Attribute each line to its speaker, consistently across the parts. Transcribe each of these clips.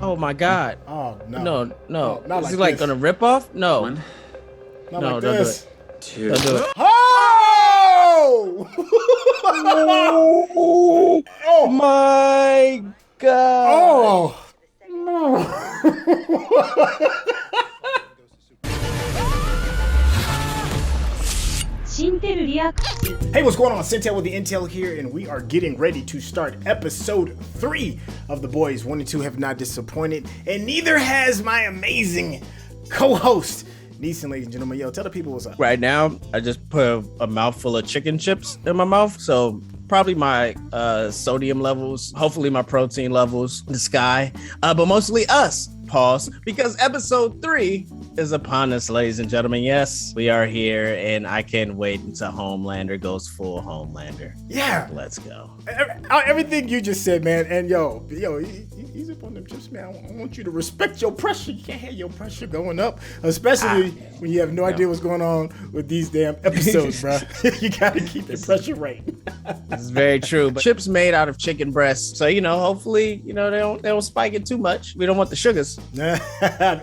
Speaker 1: Oh my God.
Speaker 2: Oh no.
Speaker 1: No.
Speaker 2: No, not
Speaker 1: Is
Speaker 2: like
Speaker 1: he like
Speaker 2: this.
Speaker 1: gonna rip off? No.
Speaker 3: One,
Speaker 2: Not
Speaker 1: No,
Speaker 2: like
Speaker 1: don't
Speaker 2: this.
Speaker 1: do it.
Speaker 3: two.
Speaker 1: Don't do it.
Speaker 2: Oh!
Speaker 1: Oh
Speaker 2: Oh!
Speaker 1: my God.
Speaker 2: Oh! Hey, what's going on? Syntell with the Intel here, and we are getting ready to start episode 3 of The Boys. 1 and 2 have not disappointed, and neither has my amazing co-host, Neesin, ladies and gentlemen. Yo, tell the people what's up.
Speaker 1: Right now, I just put a mouthful of chicken chips in my mouth, so probably my sodium levels, hopefully my protein levels, the sky, but mostly us. Pause, because episode 3 is upon us, ladies and gentlemen. Yes, we are here, and I can't wait until Homelander goes full Homelander.
Speaker 2: Yeah.
Speaker 1: Let's go.
Speaker 2: Everything you just said, man, and yo, ease up on them chips, man. I want you to respect your pressure. You can't have your pressure going up, especially when you have no idea what's going on with these damn episodes, bro. You gotta keep your pressure right.
Speaker 1: This is very true. But chips made out of chicken breasts, so hopefully, they don't spike it too much. We don't want the sugars.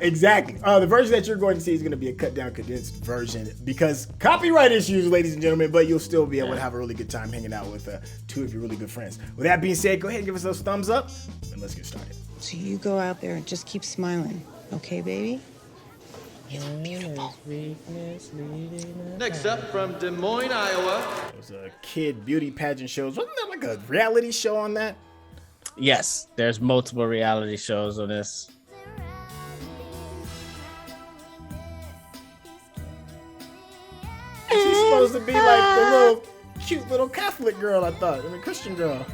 Speaker 2: Exactly. The version that you're going to see is going to be a cut down, condensed version because copyright issues, ladies and gentlemen. But you'll still be able to have a really good time hanging out with two of your really good friends. With that being said, go ahead and give us those thumbs up, and let's get started.
Speaker 4: So you go out there and just keep smiling, okay, baby?
Speaker 5: He's beautiful. Next up from Des Moines, Iowa.
Speaker 2: It was a kid beauty pageant shows. Wasn't there like a reality show on that?
Speaker 1: Yes, there's multiple reality shows on this.
Speaker 2: She's supposed to be like the little cute little Catholic girl, I thought. Christian girl.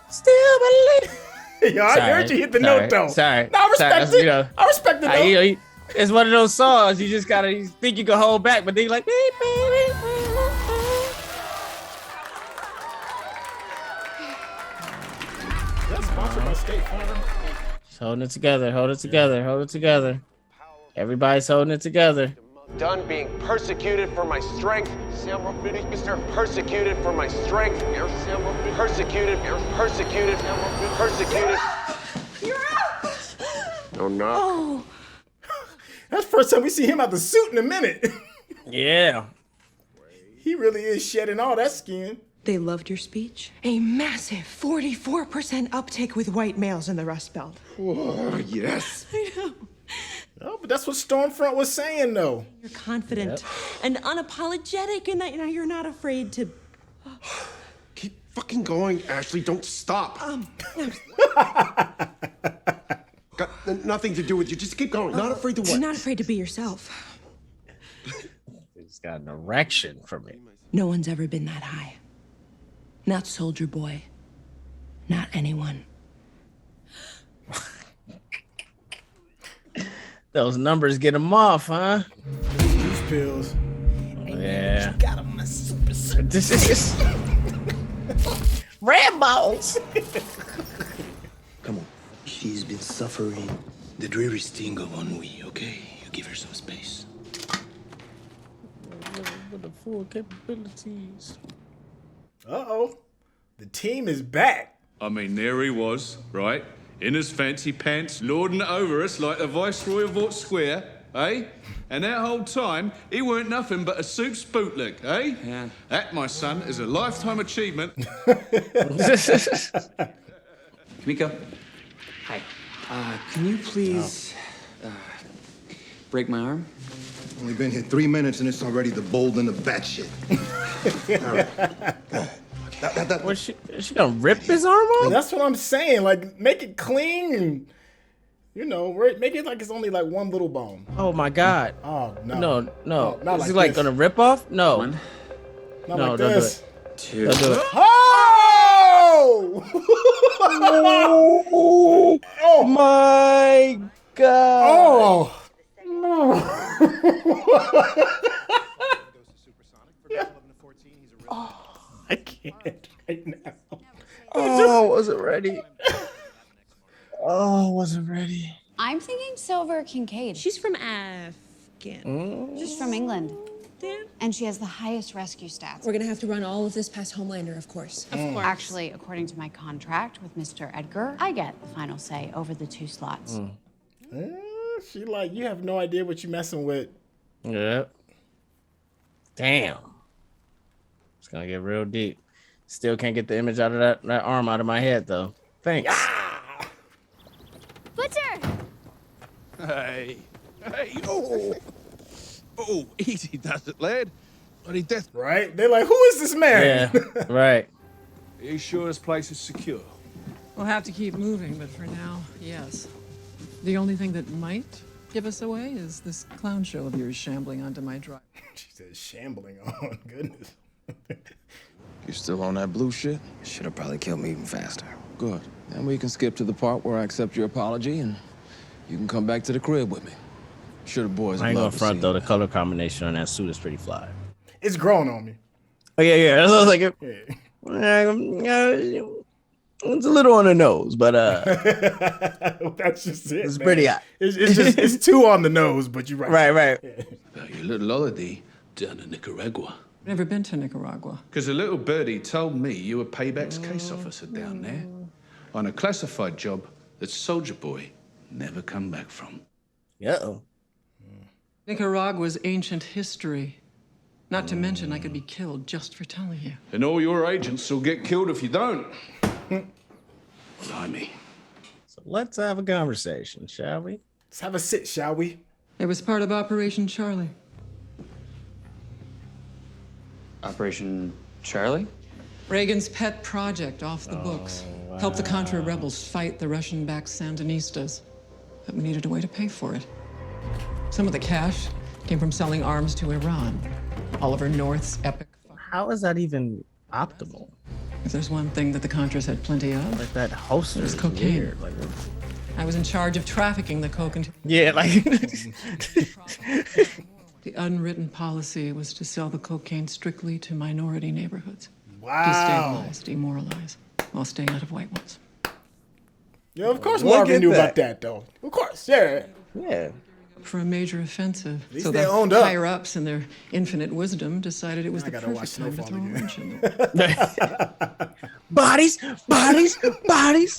Speaker 1: Still believe.
Speaker 2: Yo, I heard you hit the note though.
Speaker 1: Sorry.
Speaker 2: No, I respect it. I respect it though.
Speaker 1: It's one of those songs you just gotta think you can hold back, but then you're like, beep, baby.
Speaker 2: That's sponsored by State Farm.
Speaker 1: Just holding it together, hold it together, hold it together. Everybody's holding it together.
Speaker 6: Done being persecuted for my strength. Mr. Persecuted for my strength. Persecuted. Persecuted.
Speaker 4: You're out!
Speaker 6: No, not.
Speaker 4: Oh.
Speaker 2: That's the first time we see him out the suit in a minute.
Speaker 1: Yeah.
Speaker 2: He really is shedding all that skin.
Speaker 4: They loved your speech?
Speaker 7: A massive 44% uptake with white males in the Rust Belt.
Speaker 5: Oh, yes.
Speaker 7: I know.
Speaker 2: Oh, but that's what Stormfront was saying, though.
Speaker 7: You're confident and unapologetic in that you're not afraid to...
Speaker 5: Keep fucking going, Ashley. Don't stop. Got nothing to do with you. Just keep going. Not afraid to what?
Speaker 7: You're not afraid to be yourself.
Speaker 1: He's got an erection for me.
Speaker 7: No one's ever been that high. Not Soldier Boy. Not anyone.
Speaker 1: Those numbers get him off, huh?
Speaker 2: These pills.
Speaker 1: Yeah.
Speaker 2: You got them on a super.
Speaker 1: This is Rambo's.
Speaker 8: Come on. She's been suffering the dreary sting of ennui, okay? You give her some space.
Speaker 1: With the full capabilities.
Speaker 2: Uh-oh. The team is back.
Speaker 9: I mean, there he was, right? In his fancy pants, lording it over us like the Viceroy of Vought Square, eh? And that whole time, he weren't nothing but a soup spootlick, eh?
Speaker 3: Yeah.
Speaker 9: That, my son, is a lifetime achievement.
Speaker 3: Kamiko. Hi. Can you please break my arm?
Speaker 10: Only been here 3 minutes and it's already the bold and the batshit. All right.
Speaker 1: Is she gonna rip his arm off?
Speaker 2: That's what I'm saying. Like, make it clean and, make it like it's only like one little bone.
Speaker 1: Oh my God.
Speaker 2: Oh, no.
Speaker 1: No.
Speaker 2: Not
Speaker 1: Is
Speaker 2: like
Speaker 1: he like
Speaker 2: this.
Speaker 1: gonna rip off? No.
Speaker 3: One,
Speaker 2: Not
Speaker 1: No,
Speaker 2: like
Speaker 1: don't
Speaker 2: this.
Speaker 3: two.
Speaker 1: Don't do it.
Speaker 2: Oh!
Speaker 1: Oh my God.
Speaker 2: Oh! I can't right now.
Speaker 1: Oh, I wasn't ready. Oh, I wasn't ready.
Speaker 11: I'm thinking Silver Kincaid.
Speaker 7: She's from Afghan.
Speaker 11: She's from England.
Speaker 7: Dan?
Speaker 4: And she has the highest rescue stats.
Speaker 7: We're gonna have to run all of this past Homelander, of course.
Speaker 4: Of course.
Speaker 11: Actually, according to my contract with Mr. Edgar, I get the final say over the 2 slots.
Speaker 2: She like, you have no idea what you messing with.
Speaker 1: Yeah. Damn. It's gonna get real deep. Still can't get the image out of that arm out of my head though. Thanks.
Speaker 12: Butcher!
Speaker 5: Hey. Hey. Oh. Oh, easy does it, lad. Bloody death.
Speaker 2: Right? They're like, who is this man?
Speaker 1: Yeah, right.
Speaker 9: Are you sure this place is secure?
Speaker 13: We'll have to keep moving, but for now, yes. The only thing that might give us away is this clown show of yours shambling onto my drive.
Speaker 2: She said shambling on. Goodness.
Speaker 14: You still on that blue shit?
Speaker 8: Should have probably killed me even faster.
Speaker 14: Good. Then we can skip to the part where I accept your apology and you can come back to the crib with me. Sure, the boys
Speaker 1: I ain't gonna
Speaker 14: love to
Speaker 1: front
Speaker 14: see
Speaker 1: though.
Speaker 14: you.
Speaker 1: The color combination on that suit is pretty fly.
Speaker 2: It's growing on me.
Speaker 1: Oh yeah. That's what I was like.
Speaker 2: Yeah.
Speaker 1: It's a little on the nose, but
Speaker 2: that's just it.
Speaker 1: it's
Speaker 2: man.
Speaker 1: pretty hot.
Speaker 2: It's 2 on the nose, but you're right.
Speaker 1: Right.
Speaker 2: Yeah.
Speaker 9: Your little holiday down in Nicaragua.
Speaker 13: Never been to Nicaragua.
Speaker 9: Because a little birdie told me you were Payback's case officer down there on a classified job that Soldier Boy never come back from.
Speaker 1: Uh-oh.
Speaker 13: Nicaragua's ancient history. Not to mention I could be killed just for telling you.
Speaker 9: And all your agents will get killed if you don't. Blimey.
Speaker 1: So let's have a conversation, shall we?
Speaker 2: Let's have a sit, shall we?
Speaker 13: It was part of Operation Charlie.
Speaker 3: Operation Charlie?
Speaker 13: Reagan's pet project off the books. Help the Contra rebels fight the Russian-backed Sandinistas. But we needed a way to pay for it. Some of the cash came from selling arms to Iran. Oliver North's epic.
Speaker 1: How is that even optimal?
Speaker 13: If there's one thing that the Contras had plenty of,
Speaker 1: Like that holster
Speaker 13: it's
Speaker 1: is
Speaker 13: cocaine.
Speaker 1: weird. Like,
Speaker 13: I was in charge of trafficking the coke into...
Speaker 1: yeah, like
Speaker 13: The unwritten policy was to sell the cocaine strictly to minority neighborhoods.
Speaker 2: Wow.
Speaker 13: Destabilize, demoralize, while staying out of white ones.
Speaker 2: Yeah, of course
Speaker 1: Look
Speaker 2: Marvin
Speaker 1: at
Speaker 2: knew
Speaker 1: that.
Speaker 2: about that, though. Of course, yeah.
Speaker 1: yeah.
Speaker 13: For a major offensive.
Speaker 2: least
Speaker 13: So
Speaker 2: they
Speaker 13: the
Speaker 2: owned up.
Speaker 13: higher-ups in their infinite wisdom decided it was
Speaker 2: I
Speaker 13: the
Speaker 2: gotta watch
Speaker 13: perfect time to
Speaker 2: Snowfall
Speaker 13: throw a
Speaker 2: again.
Speaker 13: wrench in it.
Speaker 1: Bodies.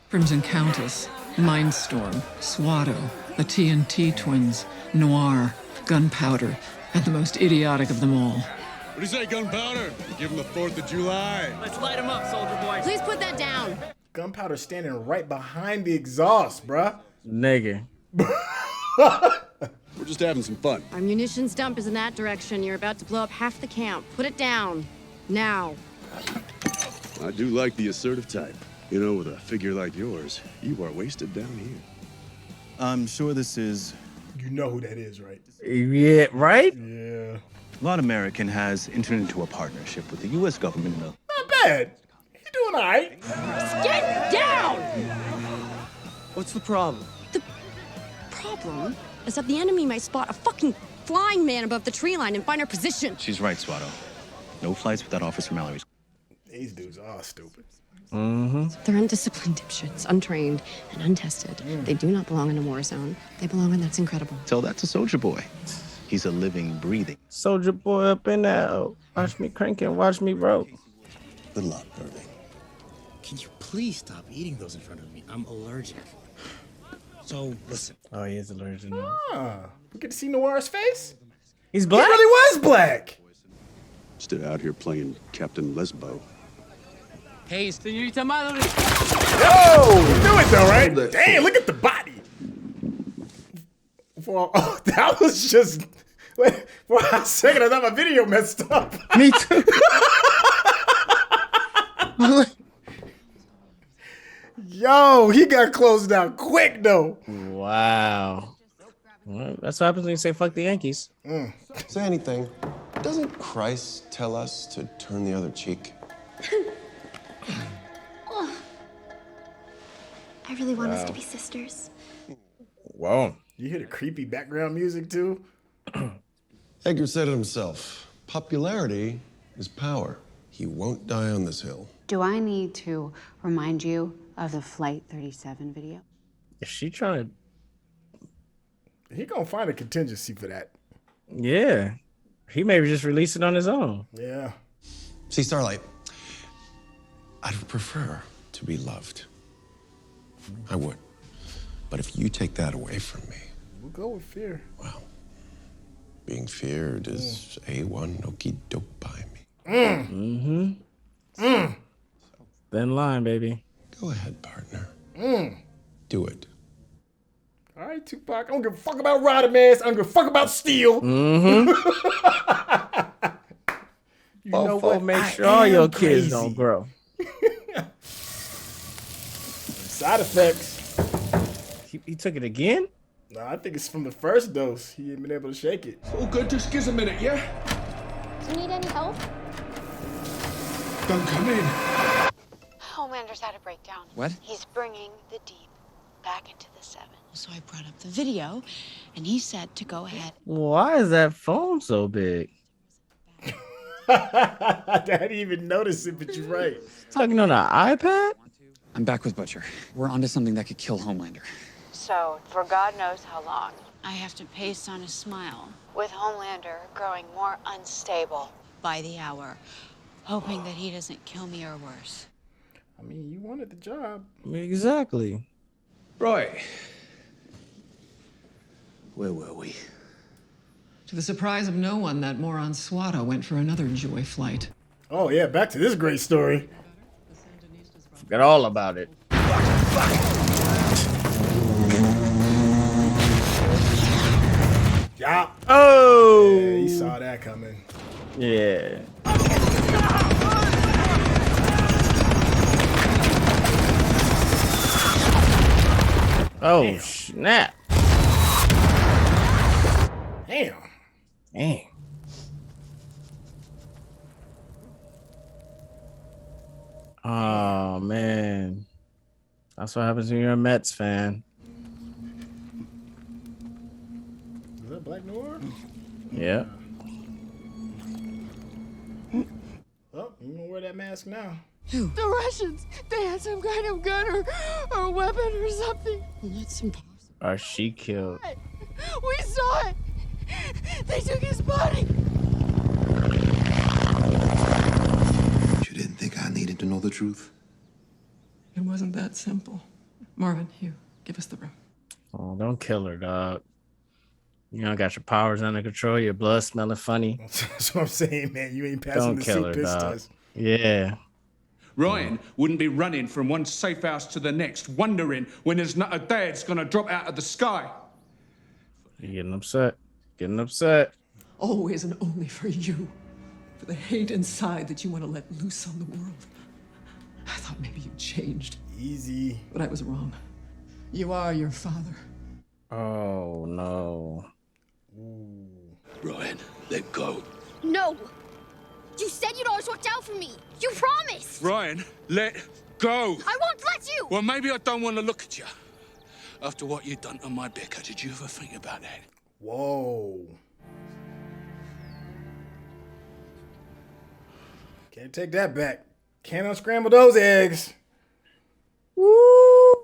Speaker 13: Crimson Countess, Mindstorm, Swatto, the TNT twins, Noir, Gunpowder, and the most idiotic of them all.
Speaker 5: What do you say, gunpowder? Give him the 4th of July.
Speaker 12: Let's light him up, soldier boy. Please put that down.
Speaker 2: Gunpowder standing right behind the exhaust, bruh.
Speaker 1: Nigga.
Speaker 5: We're just having some fun.
Speaker 12: Our munitions dump is in that direction. You're about to blow up half the camp. Put it down. Now.
Speaker 5: I do like the assertive type. You know, with a figure like yours, you are wasted down here.
Speaker 15: I'm sure this is...
Speaker 2: You know who that is, right?
Speaker 1: Yeah, right?
Speaker 2: Yeah.
Speaker 15: Latin American has entered into a partnership with the U.S. government.
Speaker 2: Not bad. He's doing all right.
Speaker 12: Get down!
Speaker 15: What's the problem?
Speaker 12: The problem is that the enemy might spot a fucking flying man above the tree line and find our position.
Speaker 15: She's right, Swatto. No flights without Officer Mallory's.
Speaker 2: These dudes are stupid.
Speaker 12: They're undisciplined dipshits, untrained and untested. They do not belong in a war zone. They belong in That's Incredible.
Speaker 15: Tell that to Soldier Boy. He's a living, breathing.
Speaker 1: Soldier Boy up in there. Watch me crank and watch me roll.
Speaker 8: Good luck, Irving. Can you please stop eating those in front of me? I'm allergic. So, listen.
Speaker 1: Oh, he is allergic.
Speaker 2: We get to see Noir's face?
Speaker 1: He's black?
Speaker 2: He really was black.
Speaker 5: Still out here playing Captain Lesbo.
Speaker 3: Hey, señorita Mallory.
Speaker 2: Yo! You knew it though, right? Damn, look at the body. Oh, that was just... Wait, for a second, I thought my video messed up.
Speaker 1: Me too.
Speaker 2: Yo, he got closed out quick though.
Speaker 1: Wow. Well, that's what happens when you say fuck the Yankees.
Speaker 16: Say anything. Doesn't Christ tell us to turn the other cheek?
Speaker 17: I really want us to be sisters.
Speaker 1: Whoa.
Speaker 2: You hear the creepy background music too?
Speaker 16: Edgar said it himself. Popularity is power. He won't die on this hill.
Speaker 11: Do I need to remind you of the Flight 37 video?
Speaker 1: Is she trying to
Speaker 2: He gonna find a contingency for that.
Speaker 1: Yeah. He maybe just release it on his own.
Speaker 2: Yeah.
Speaker 16: See, Starlight, I'd prefer to be loved. I would. But if you take that away from me,
Speaker 2: We'll go with fear.
Speaker 16: well, being feared is A1 okie doke by me.
Speaker 1: Thin line, baby.
Speaker 16: Go ahead, partner.
Speaker 2: Mm.
Speaker 16: Do it.
Speaker 2: All right, Tupac. I don't give a fuck about Rodimus. I don't give a fuck about Steel. You know what?
Speaker 1: Make
Speaker 2: I
Speaker 1: sure all
Speaker 2: am
Speaker 1: your kids
Speaker 2: crazy.
Speaker 1: don't grow.
Speaker 2: Side effects.
Speaker 1: He took it again?
Speaker 2: No, I think it's from the first dose. He ain't been able to shake it.
Speaker 9: All good, just give us a minute, yeah?
Speaker 17: Do you need any help?
Speaker 9: Don't come in.
Speaker 11: Homelander's had a breakdown.
Speaker 3: What?
Speaker 11: He's bringing the deep back into the seven. So I brought up the video, and he said to go ahead.
Speaker 1: Why is that phone so big?
Speaker 2: I didn't even notice it, but you're right.
Speaker 1: Talking on an iPad?
Speaker 3: I'm back with Butcher. We're onto something that could kill Homelander.
Speaker 11: So, for God knows how long, I have to pace on a smile, with Homelander growing more unstable by the hour, hoping that he doesn't kill me or worse.
Speaker 2: I mean, you wanted the job.
Speaker 1: Exactly.
Speaker 9: Right.
Speaker 8: Where were we?
Speaker 13: To the surprise of no one, that moron Swata went for another joy flight.
Speaker 2: Oh, yeah, back to this great story.
Speaker 1: Forgot all about it.
Speaker 2: Yeah.
Speaker 1: Oh!
Speaker 2: Yeah, he saw that coming.
Speaker 1: Yeah. Oh,
Speaker 2: Damn.
Speaker 1: snap.
Speaker 2: Damn.
Speaker 1: Dang. Oh, man. That's what happens when you're a Mets fan.
Speaker 2: Is that Black Noir?
Speaker 1: Yeah.
Speaker 2: Well, you gonna wear that mask now.
Speaker 12: Who?
Speaker 18: The Russians! They had some kind of gun or weapon or something.
Speaker 12: That's impossible.
Speaker 1: Or she killed.
Speaker 18: We saw it! They took his body!
Speaker 8: You didn't think I needed to know the truth?
Speaker 13: It wasn't that simple. Marvin, Hugh, give us the room.
Speaker 1: Oh, don't kill her, dog. You know, got your powers under control, your blood smelling funny.
Speaker 2: That's what I'm saying, man. You ain't passing
Speaker 1: Don't
Speaker 2: the
Speaker 1: kill
Speaker 2: soup
Speaker 1: her,
Speaker 2: piss
Speaker 1: dog.
Speaker 2: test.
Speaker 1: Yeah.
Speaker 9: Ryan wouldn't be running from one safe house to the next, wondering when his nut of dad's gonna drop out of the sky.
Speaker 1: You're getting upset. Getting upset.
Speaker 13: Always and only for you. For the hate inside that you want to let loose on the world. I thought maybe you changed.
Speaker 2: Easy.
Speaker 13: But I was wrong. You are your father.
Speaker 1: Oh, no.
Speaker 8: Ryan, let go.
Speaker 17: No! You said you'd always watch out for me! You promised!
Speaker 9: Ryan, let go.
Speaker 17: I won't let you!
Speaker 9: Well, maybe I don't want to look at you. After what you've done to my Becca, did you ever think about that?
Speaker 2: Whoa. Can't take that back. Can't unscramble those eggs.
Speaker 1: Woo!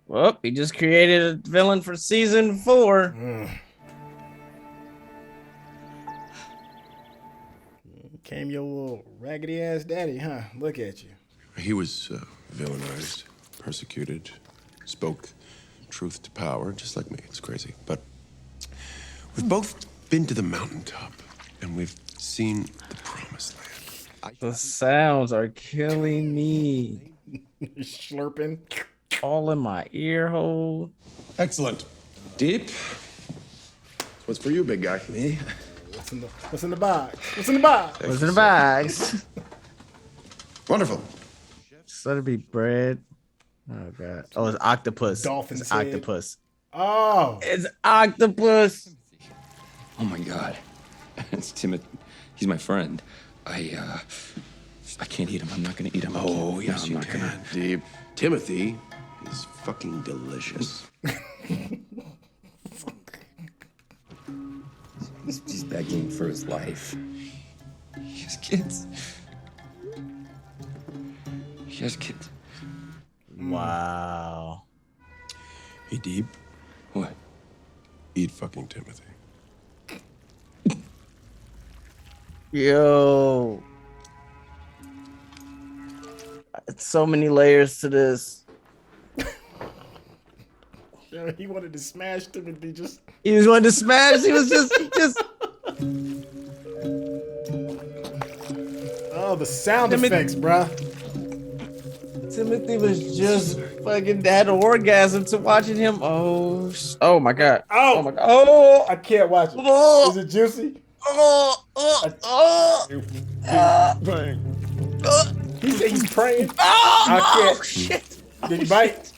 Speaker 1: Well, he just created a villain for season 4.
Speaker 2: Came your little raggedy ass daddy, huh? Look at you.
Speaker 16: He was villainized, persecuted, spoke truth to power, just like me. It's crazy. But we've both been to the mountaintop, and we've seen the promised land.
Speaker 1: The sounds are killing me.
Speaker 2: Slurping.
Speaker 1: All in my ear hole.
Speaker 16: Excellent. Deep. What's for you, big guy?
Speaker 8: Me?
Speaker 2: What's in the box? What's in the box?
Speaker 1: What's in the bags?
Speaker 16: Wonderful.
Speaker 1: So to be bread. Oh god. Oh, it's octopus.
Speaker 2: Dolphin
Speaker 1: It's
Speaker 2: head.
Speaker 1: octopus.
Speaker 2: Oh.
Speaker 1: It's octopus.
Speaker 19: Oh my god. It's Timothy. He's my friend. I can't eat him. I'm not gonna eat him.
Speaker 16: Oh, yes,
Speaker 19: I'm
Speaker 16: you
Speaker 19: not
Speaker 16: can.
Speaker 19: gonna.
Speaker 16: Deep. Timothy is fucking delicious.
Speaker 19: He's begging for his life. He just
Speaker 3: kids. She has kids.
Speaker 1: Wow.
Speaker 16: Hey, Deep.
Speaker 3: What?
Speaker 16: Eat fucking Timothy.
Speaker 1: Yo. It's so many layers to this.
Speaker 2: Yeah, he wanted to smash Timothy just.
Speaker 1: He just wanted to smash. He was just.
Speaker 2: Oh, the sound effects, bruh.
Speaker 1: Timothy was just fucking had an orgasm to watching him. Oh my god.
Speaker 2: Oh
Speaker 1: my god. Oh,
Speaker 2: I can't watch it.
Speaker 1: Oh.
Speaker 2: Is it juicy? He's praying. I can't.
Speaker 1: Shit.
Speaker 2: Did he bite?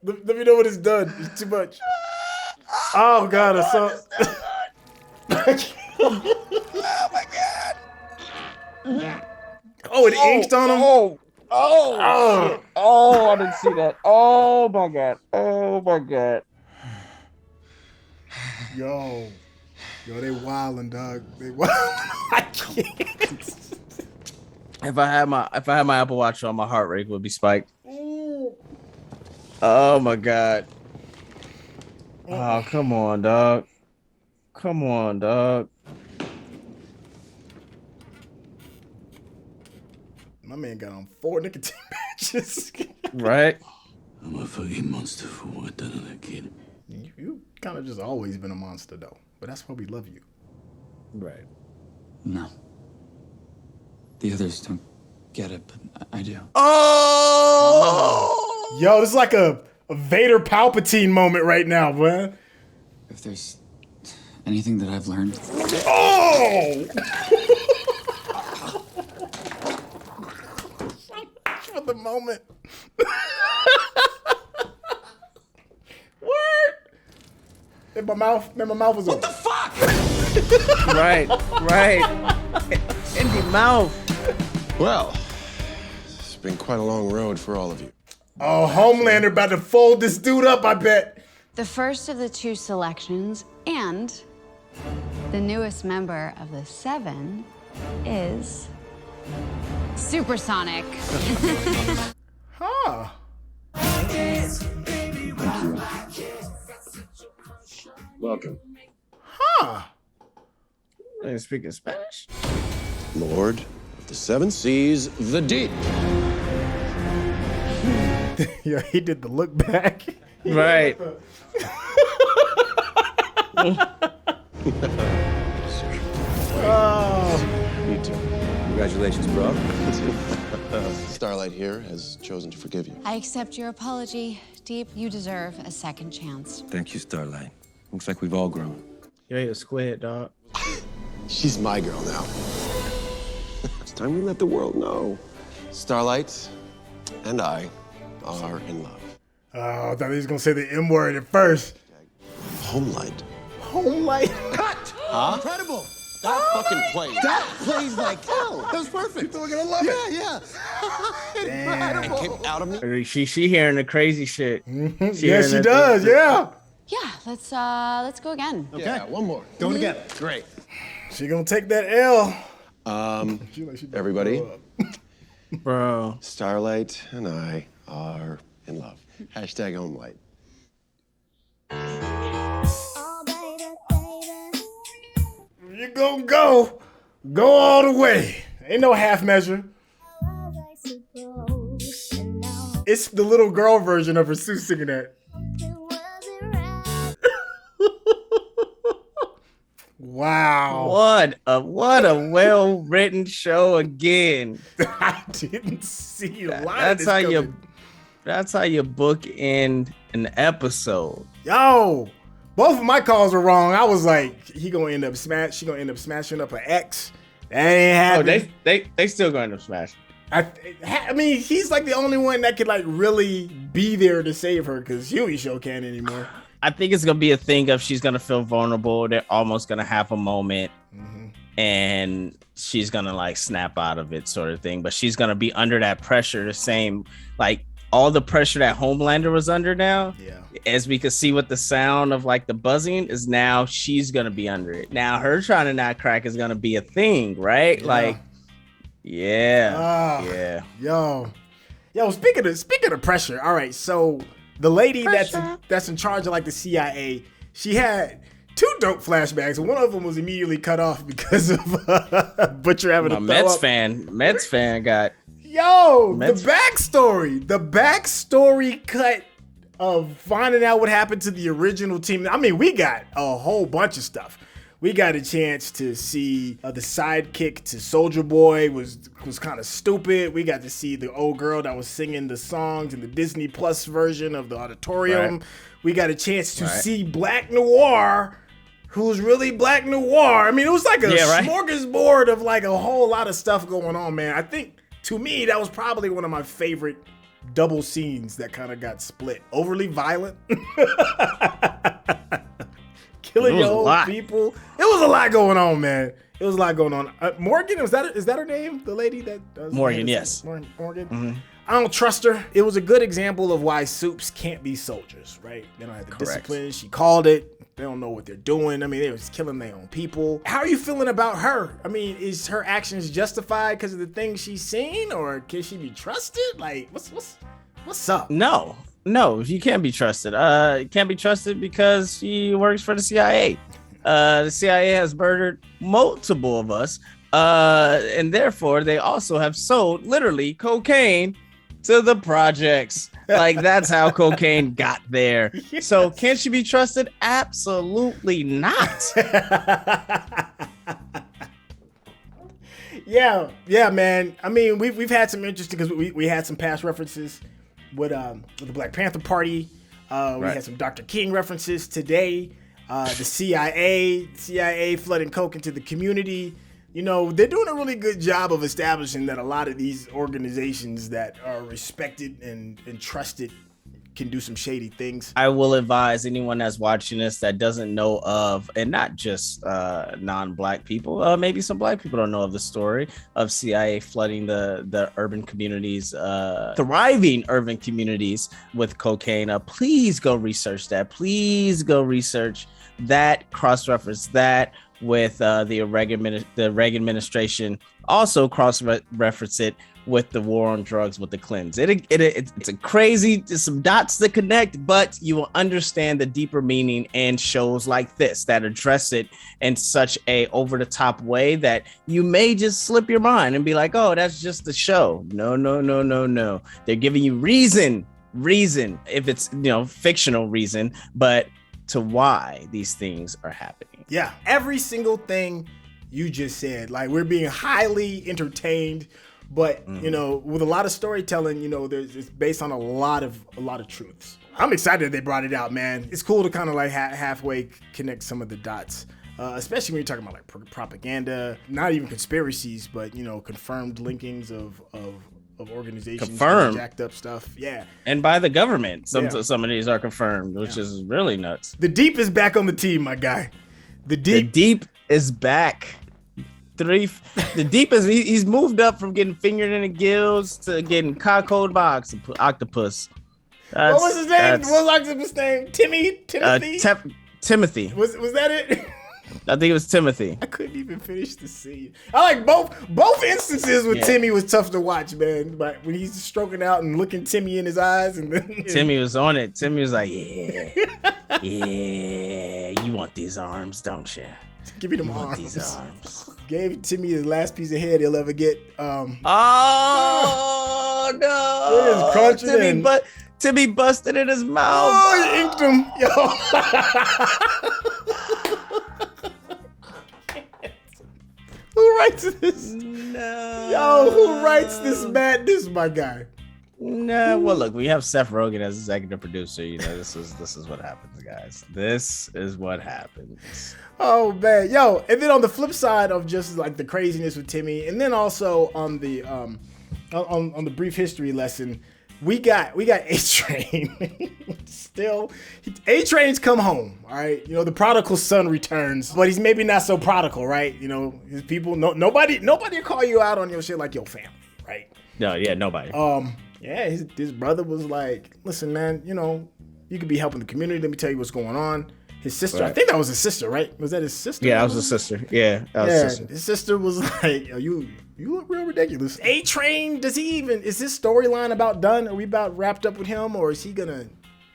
Speaker 2: Let me know when it's done. It's too much. Oh god, I saw.
Speaker 1: Oh my god.
Speaker 2: Oh, it inked on him.
Speaker 1: Oh, I didn't see that. Oh my god. Oh my god.
Speaker 2: Yo, they wildin', dog. They wildin'. I can't.
Speaker 1: If I had my Apple Watch on, my heart rate would be spiked. Oh my god. Oh, come on, dog. Come on, dog.
Speaker 2: My man got on 4 nicotine patches.
Speaker 1: Right?
Speaker 8: I'm a fucking monster for what done to that kid.
Speaker 2: You kind of just always been a monster, though. But that's why we love you.
Speaker 1: Right.
Speaker 3: No. The others don't get it, but I do.
Speaker 1: Oh!
Speaker 2: Yo, this is like a Vader Palpatine moment right now, man.
Speaker 3: If there's anything that I've learned.
Speaker 2: Oh! For the moment. What? In my mouth was
Speaker 1: What the fuck? Right. In the mouth.
Speaker 16: Well, it's been quite a long road for all of you.
Speaker 2: Oh, Homelander about to fold this dude up, I bet.
Speaker 11: The first of the 2 selections and the newest member of the 7 is Supersonic.
Speaker 2: Huh.
Speaker 16: Welcome.
Speaker 2: Huh.
Speaker 1: Are you speaking Spanish?
Speaker 16: Lord of the 7 Seas, the Deep.
Speaker 2: Yeah, he did the look back.
Speaker 1: Right.
Speaker 2: Oh.
Speaker 16: Me too.
Speaker 8: Congratulations, bro.
Speaker 16: Starlight here has chosen to forgive you.
Speaker 11: I accept your apology. Deep, you deserve a second chance.
Speaker 8: Thank you, Starlight. Looks like we've all grown.
Speaker 1: You're a squid, dog.
Speaker 16: She's my girl now. It's time we let the world know. Starlight and I are in love.
Speaker 2: Oh, I thought he was gonna say the M word at first.
Speaker 16: Homelight.
Speaker 2: Homelight.
Speaker 16: Cut! Huh?
Speaker 8: Incredible!
Speaker 16: That fucking plays.
Speaker 8: That plays like hell. That was perfect.
Speaker 16: People are gonna love it.
Speaker 8: Yeah.
Speaker 16: It came out of me.
Speaker 1: She hearing the crazy shit.
Speaker 2: Yeah, she does. Yeah.
Speaker 11: Yeah, let's go again.
Speaker 16: Okay. Yeah, one more.
Speaker 2: Going together.
Speaker 16: Great.
Speaker 2: She gonna take that L.
Speaker 16: Everybody.
Speaker 1: Bro.
Speaker 16: Starlight and I are in love. Hashtag Homelight.
Speaker 2: You gonna go all the way. Ain't no half measure. It's the little girl version of her Sue singing that. Wow.
Speaker 1: What a well-written show again.
Speaker 2: I didn't see a lot of this coming.
Speaker 1: That's how you bookend an episode.
Speaker 2: Yo, both of my calls were wrong. I was like, she gonna end up smashing up her ex. That ain't happening.
Speaker 1: Oh, they still gonna end up smashing.
Speaker 2: I mean, he's like the only one that could like really be there to save her because Huey show can't anymore.
Speaker 1: I think it's gonna be a thing of she's gonna feel vulnerable. They're almost gonna have a moment, and she's gonna like snap out of it, sort of thing. But she's gonna be under that pressure, the same like all the pressure that Homelander was under now,
Speaker 2: yeah,
Speaker 1: as we could see with the sound of like the buzzing, is now she's gonna be under it. Now her trying to not crack is gonna be a thing, right?
Speaker 2: Yeah.
Speaker 1: Like, yeah.
Speaker 2: Yo, speaking of pressure, all right, so the lady that's in charge of like the CIA, she had 2 dope flashbacks, and one of them was immediately cut off because of Butcher having a
Speaker 1: Mets fan got
Speaker 2: the backstory cut of finding out what happened to the original team. I mean, we got a whole bunch of stuff. We got a chance to see the sidekick to Soldier Boy was kind of stupid. We got to see the old girl that was singing the songs in the Disney Plus version of the auditorium.
Speaker 1: Right.
Speaker 2: We got a chance to see Black Noir, who's really Black Noir. I mean, it was like a smorgasbord of like a whole lot of stuff going on, man. I think, to me, that was probably one of my favorite double scenes that kind of got split. Overly violent. Killing your own people. It was a lot going on, man. It was a lot going on. Morgan, is that her name? The lady that does
Speaker 1: Morgan, yes.
Speaker 2: Morgan.
Speaker 1: Mm-hmm.
Speaker 2: I don't trust her. It was a good example of why supes can't be soldiers, right? They don't have the discipline. She called it. They don't know what they're doing. I mean, they was killing their own people. How are you feeling about her? I mean, is her actions justified because of the things she's seen, or can she be trusted? Like, what's up?
Speaker 1: No, you can't be trusted. Can't be trusted because she works for the CIA. The CIA has murdered multiple of us, and therefore they also have sold literally cocaine to the projects. Like, that's how cocaine got there. Yes. So can she be trusted? Absolutely not.
Speaker 2: Yeah, man. I mean, we've had some interesting, because we had some past references with the Black Panther Party. We had some Dr. King references today. The CIA flooding coke into the community. You know, they're doing a really good job of establishing that a lot of these organizations that are respected and trusted can do some shady things.
Speaker 1: I will advise anyone that's watching this that doesn't know of, and not just non-Black people, maybe some Black people don't know of the story of CIA flooding the urban communities, thriving urban communities with cocaine. Please go research that. Please go research that, cross-reference that with the Reagan administration. Also cross-reference it with the war on drugs with the Clintons. It's a crazy, there's some dots that connect, but you will understand the deeper meaning in shows like this that address it in such a over-the-top way that you may just slip your mind and be like, oh, that's just the show. No. They're giving you reason, if it's, fictional reason, but to why these things are happening.
Speaker 2: Yeah, every single thing you just said, like, we're being highly entertained, but with a lot of storytelling, it's based on a lot of truths. I'm excited they brought it out, man. It's cool to kind of like halfway connect some of the dots, especially when you're talking about like propaganda, not even conspiracies, but confirmed linkings of organizations,
Speaker 1: confirmed
Speaker 2: jacked up stuff. Yeah,
Speaker 1: and by the government. Some of these are confirmed, which is really nuts.
Speaker 2: The Deep is back on the team, my guy. The
Speaker 1: Deep is back. The Deep is he's moved up from getting fingered in the gills to getting cockholed by octopus.
Speaker 2: What was his name? What was Octopus' name? Timothy?
Speaker 1: Timothy.
Speaker 2: Was that it?
Speaker 1: I think it was Timothy.
Speaker 2: I couldn't even finish the scene. I like both instances with Timmy was tough to watch, man. But when he's stroking out and looking Timmy in his eyes, and then
Speaker 1: Timmy was on it. Timmy was like, yeah, you want these arms, don't you?
Speaker 2: Give me them arms. These arms. Gave Timmy his last piece of head he'll ever get.
Speaker 1: Oh no!
Speaker 2: It is crunching.
Speaker 1: Timmy busted in his mouth.
Speaker 2: Oh, he inked him, yo. Who writes this?
Speaker 1: No.
Speaker 2: Yo, who writes this madness, my guy?
Speaker 1: No. Well, look, we have Seth Rogen as executive producer. This is what happens, guys. This is what happens.
Speaker 2: Oh man, yo! And then on the flip side of just like the craziness with Timmy, and then also on the on the brief history lesson, we got A-Train. Still, A-Train's come home. All right, the prodigal son returns, but he's maybe not so prodigal, right? His people. Nobody will call you out on your shit like your family, right?
Speaker 1: No, yeah, nobody.
Speaker 2: Yeah, his brother was like, listen, man, you know, you could be helping the community. Let me tell you what's going on. His sister, I think that was his sister, right? Was that his sister?
Speaker 1: Yeah, that was his sister. Yeah, that was his sister.
Speaker 2: His sister was like, yo, you look real ridiculous. A-Train, is his storyline about done? Are we about wrapped up with him, or is he gonna,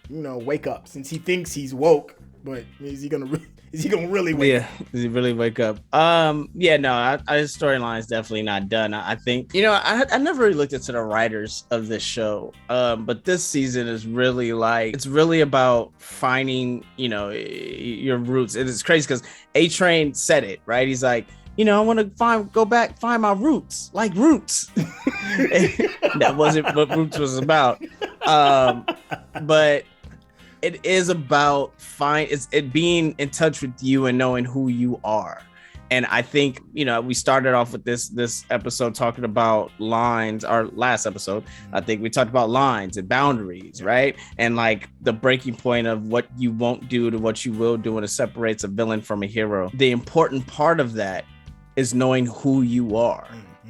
Speaker 2: you know, wake up since he thinks he's woke? But is he gonna really wake up?
Speaker 1: Does he really wake up? No, his storyline is definitely not done. I think, you know, I never really looked into the writers of this show, but this season is really like, it's really about finding, you know, your roots. And it's crazy because A-Train said it, right? He's like, you know, I want to find my roots, like Roots. That wasn't what Roots was about. But it is about being in touch with you and knowing who you are. And I think, you know, we started off with this episode talking about lines. Our last episode, I think we talked about lines and boundaries, right? And like the breaking point of what you won't do to what you will do, and it separates a villain from a hero. The important part of that is knowing who you are.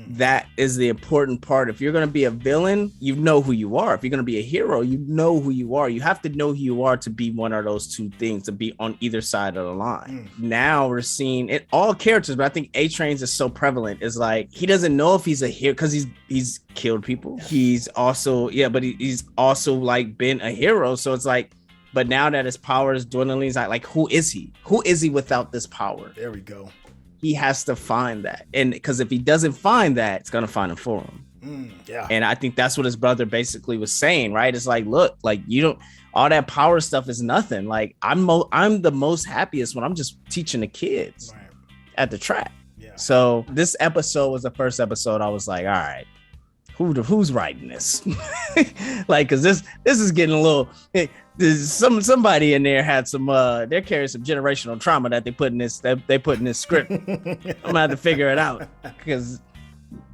Speaker 1: That is the important part. If you're going to be a villain, you know who you are. If you're going to be a hero, you know who you are. You have to know who you are to be one of those two things, to be on either side of the line. Now we're seeing it all characters, but I think A-Train's is so prevalent. It's like he doesn't know if he's a hero because he's killed people. He's also he's also like been a hero. So it's like, but now that his power is dwindling, he's like who is he? Who is he without this power?
Speaker 2: There we go.
Speaker 1: He has to find that. And because if he doesn't find that, it's going to find him for him.
Speaker 2: Yeah.
Speaker 1: And I think that's what his brother basically was saying, right? It's like, look, like you don't, all that power stuff is nothing. Like I'm the most happiest when I'm just teaching the kids at the track. Yeah. So this episode was the first episode I was like, all right, who's writing this? Like, cause this is getting a little, somebody in there had some they're carrying some generational trauma that they put in this script. I'm gonna have to figure it out, because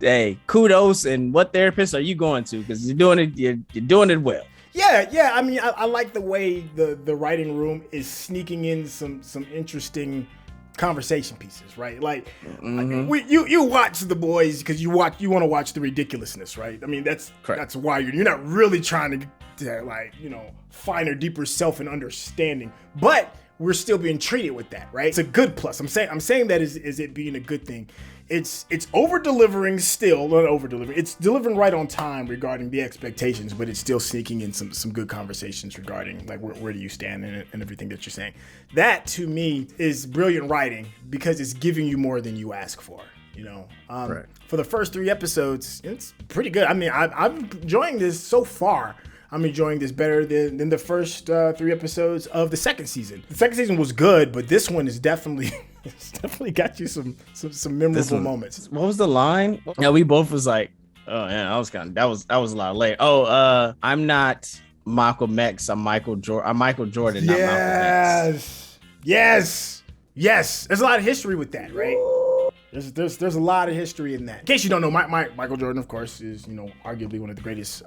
Speaker 1: hey, kudos. And what therapist are you going to? Because you're doing it well.
Speaker 2: Yeah. I mean, I like the way the writing room is sneaking in some interesting conversation pieces, right? Like you watch The Boys because you want to watch the ridiculousness, right? I mean, that's correct. That's why you're not really trying to like, you know, finer, deeper self and understanding, but we're still being treated with that, right? It's a good plus. I'm saying that is it being a good thing. It's over-delivering still, not over-delivering. It's delivering right on time regarding the expectations, but it's still sneaking in some good conversations regarding like where do you stand and everything that you're saying. That to me is brilliant writing because it's giving you more than you ask for. You know, for the first 3 episodes, it's pretty good. I mean, I'm enjoying this so far. I'm enjoying this better than the first 3 episodes of the second season. The second season was good, but this one is definitely got you some memorable moments.
Speaker 1: What was the line? Yeah, we both was like, oh yeah, that was a lot later. Oh, I'm not Malcolm X. I'm Michael Jordan. Not Malcolm X.
Speaker 2: Yes. There's a lot of history with that, right? There's a lot of history in that. In case you don't know, Michael Jordan, of course, is, you know, arguably one of the greatest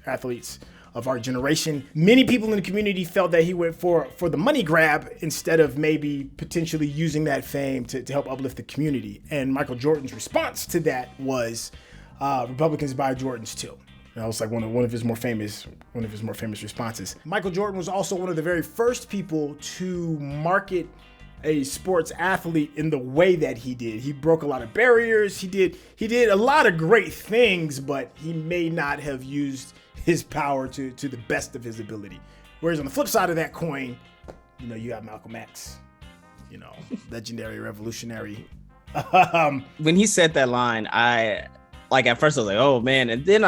Speaker 2: athletes of our generation. Many people in the community felt that he went for the money grab instead of maybe potentially using that fame to help uplift the community. And Michael Jordan's response to that was Republicans buy Jordans too. That was like one of his more famous responses. Michael Jordan was also one of the very first people to market a sports athlete in the way that he did. He broke a lot of barriers. He did a lot of great things, but he may not have used his power to the best of his ability. Whereas on the flip side of that coin, you know, you have Malcolm X, you know, legendary revolutionary.
Speaker 1: When he said that line, at first I was like, oh man. And then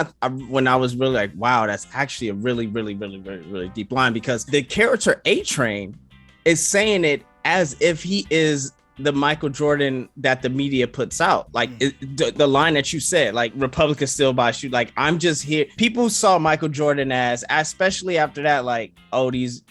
Speaker 1: when I was really like, wow, that's actually a really, really, really, really, really deep line, because the character A-Train is saying it as if he is the Michael Jordan that the media puts out. Like the line that you said, like Republicans still buy shoes. Like, I'm just here. People saw Michael Jordan as, especially after that, like, oh, these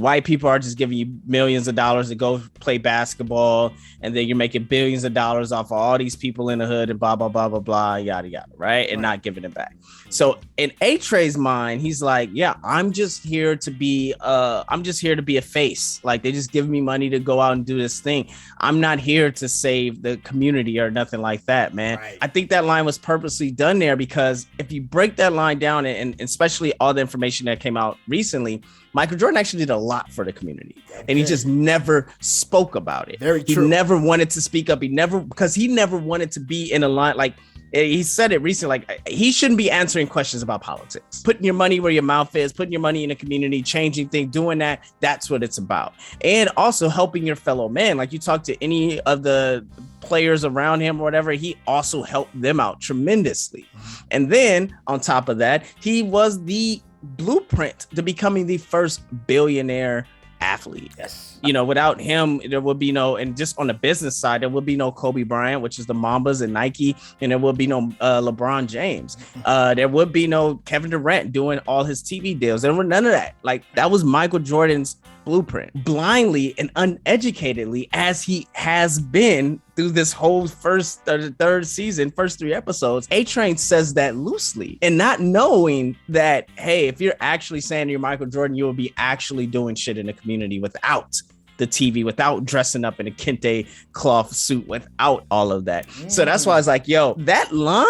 Speaker 1: white people are just giving you millions of dollars to go play basketball, and then you're making billions of dollars off of all these people in the hood and blah, blah, blah, blah, blah, yada, yada, right? And not giving it back. So in A-Tray's mind, he's like, yeah, I'm just here to be a face. Like, they just give me money to go out and do this thing. I'm not here to save the community or nothing like that, man.
Speaker 2: Right.
Speaker 1: I think that line was purposely done there because if you break that line down, and especially all the information that came out recently, Michael Jordan actually did a lot for the community, and he just never spoke about it.
Speaker 2: Very true.
Speaker 1: He never wanted to speak up. He never wanted to be in a line. Like he said it recently, like he shouldn't be answering questions about politics. Putting your money where your mouth is, putting your money in the community, changing things, doing that. That's what it's about. And also helping your fellow man. Like you talk to any of the players around him or whatever, he also helped them out tremendously. And then on top of that, he was the blueprint to becoming the first billionaire athlete.
Speaker 2: Yes.
Speaker 1: You know, without him, there would be no, and just on the business side, there would be no Kobe Bryant, which is the Mambas and Nike, and there would be no LeBron James. There would be no Kevin Durant doing all his TV deals. There were none of that. Like that was Michael Jordan's blueprint, blindly and uneducatedly, as he has been through this whole third season, first 3 episodes. A-Train says that loosely, and not knowing that, hey, if you're actually saying you're Michael Jordan, you will be actually doing shit in the community without the TV, without dressing up in a kente cloth suit, without all of that. So that's why I was like, yo, that line,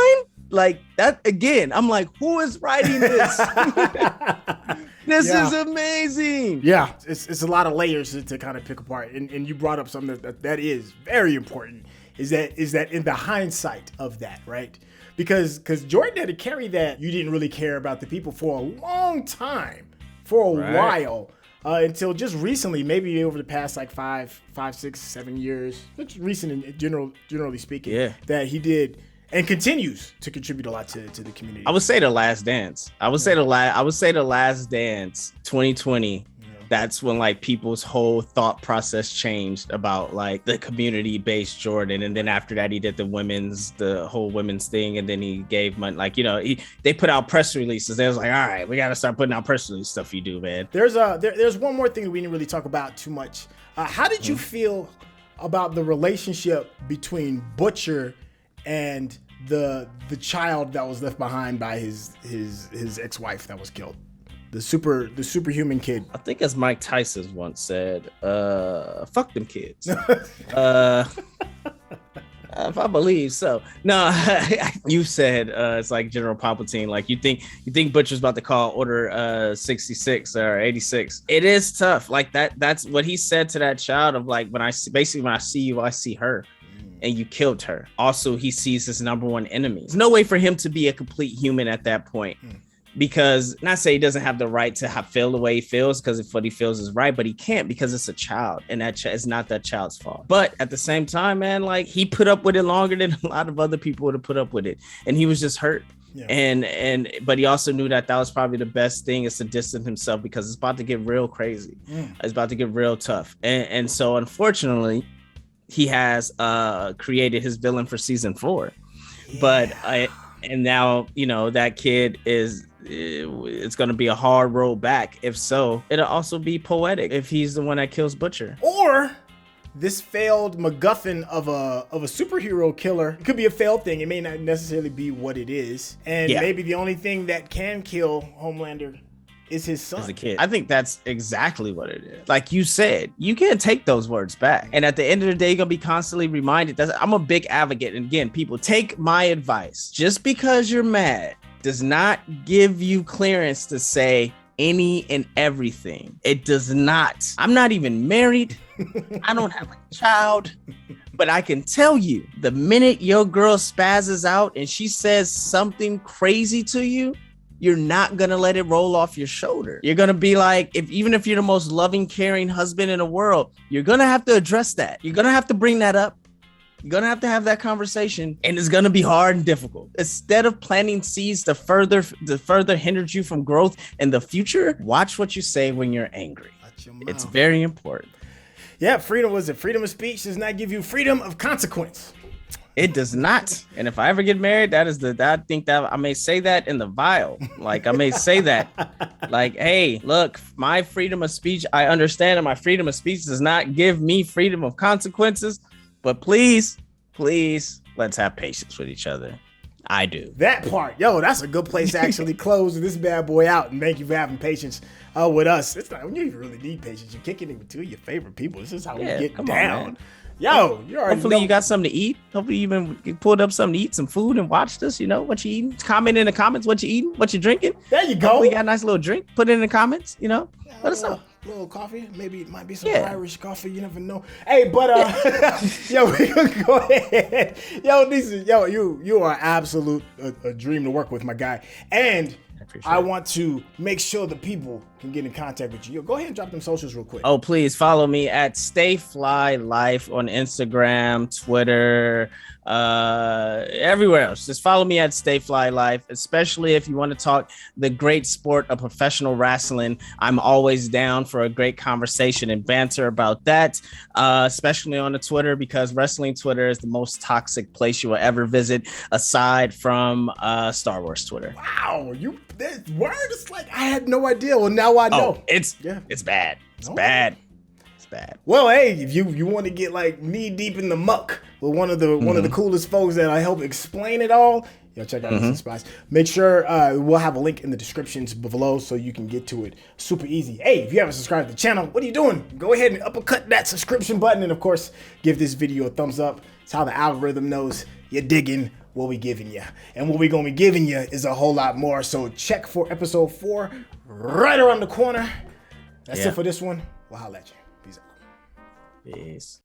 Speaker 1: like that again, I'm like, who is writing this? This is amazing.
Speaker 2: Yeah, it's a lot of layers to kind of pick apart. And you brought up something that is very important, is that in the hindsight of that, right? Because Jordan had to carry that you didn't really care about the people for a long time, for a while, until just recently, maybe over the past like 5, 6, 7 years, just recent in generally speaking, that he did and continues to contribute a lot to the community.
Speaker 1: I would say The Last Dance. I would say The Last Dance 2020. That's when like people's whole thought process changed about like the community-based Jordan. And then after that, he did the whole women's thing. And then he gave money, like, you know, they put out press releases. They was like, all right, we got to start putting out press release stuff you do, man.
Speaker 2: There's one more thing that we didn't really talk about too much. How did you feel about the relationship between Butcher and the child that was left behind by his ex-wife that was killed? The superhuman kid.
Speaker 1: I think as Mike Tyson once said, fuck them kids. If I believe so. No, you said it's like General Palpatine. Like you think Butcher's about to call Order 66 or 86. It is tough. Like that's what he said to that child of like, when I see you, I see her. And you killed her. Also, he sees his number one enemy. There's no way for him to be a complete human at that point. Because, not say he doesn't have the right to feel the way he feels, because if what he feels is right, but he can't because it's a child, and that it's not that child's fault. But at the same time, man, like he put up with it longer than a lot of other people would have put up with it, and he was just hurt. Yeah. But he also knew that was probably the best thing, is to distance himself, because it's about to get real crazy. It's about to get real tough, and so unfortunately, he has created his villain for season 4. But and now, you know, that kid it's going to be a hard road back. If so, it'll also be poetic if he's the one that kills Butcher.
Speaker 2: Or this failed MacGuffin of a superhero killer. It could be a failed thing. It may not necessarily be what it is. And maybe the only thing that can kill Homelander is his son.
Speaker 1: As a kid. I think that's exactly what it is. Like you said, you can't take those words back. And at the end of the day, you're going to be constantly reminded. I'm a big advocate. And again, people, take my advice. Just because you're mad does not give you clearance to say any and everything. It does not. I'm not even married. I don't have a child. But I can tell you, the minute your girl spazzes out and she says something crazy to you, you're not going to let it roll off your shoulder. You're going to be like, even if you're the most loving, caring husband in the world, you're going to have to address that. You're going to have to bring that up. You're going to have that conversation, and it's going to be hard and difficult. Instead of planting seeds to further hinder you from growth in the future, watch what you say when you're angry. It's very important.
Speaker 2: Yeah, freedom of speech does not give you freedom of consequence.
Speaker 1: It does not. And if I ever get married, I think that I may say that in the vial. Like I may say that, like, hey, look, my freedom of speech, I understand that my freedom of speech does not give me freedom of consequences, but please, let's have patience with each other. I do.
Speaker 2: That part, yo, that's a good place to actually close this bad boy out. And thank you for having patience with us. It's not when you even really need patience. You're kicking it with two of your favorite people. This is how we get down.
Speaker 1: On,
Speaker 2: yo, you already
Speaker 1: hopefully
Speaker 2: know.
Speaker 1: you got something to eat. Hopefully you even pulled up something to eat, some food, and watched us. You know what you eating? Comment in the comments what you eating, what you drinking.
Speaker 2: There you go.
Speaker 1: Hopefully you got a nice little drink. Put it in the comments. You know, let us know.
Speaker 2: Little coffee, maybe it might be some Irish coffee. You never know. Hey, but yo, we gonna go ahead. Yo, Neesin, yo, you are absolute a dream to work with, my guy. And I want to make sure the people can get in contact with you. Yo, go ahead and drop them socials real quick.
Speaker 1: Oh, please follow me at StayFlyLife on Instagram, Twitter, everywhere else. Just follow me at StayFlyLife, especially if you want to talk the great sport of professional wrestling. I'm always down for a great conversation and banter about that, especially on the Twitter, because wrestling Twitter is the most toxic place you will ever visit, aside from Star Wars Twitter.
Speaker 2: Wow, that word is like I had no idea. Well, now I know.
Speaker 1: It's bad. It's bad. It's bad.
Speaker 2: Well, hey, if you want to get like knee deep in the muck with one of the coolest folks that I help explain it all, check out these spots. Make sure we'll have a link in the descriptions below so you can get to it super easy. Hey, if you haven't subscribed to the channel, what are you doing? Go ahead and uppercut that subscription button, and of course, give this video a thumbs up. It's how the algorithm knows you're digging what we giving you, and what we gonna be giving you is a whole lot more. So check for episode 4 right around the corner. That's it for this one. We'll holla at you. Peace out.
Speaker 1: Peace.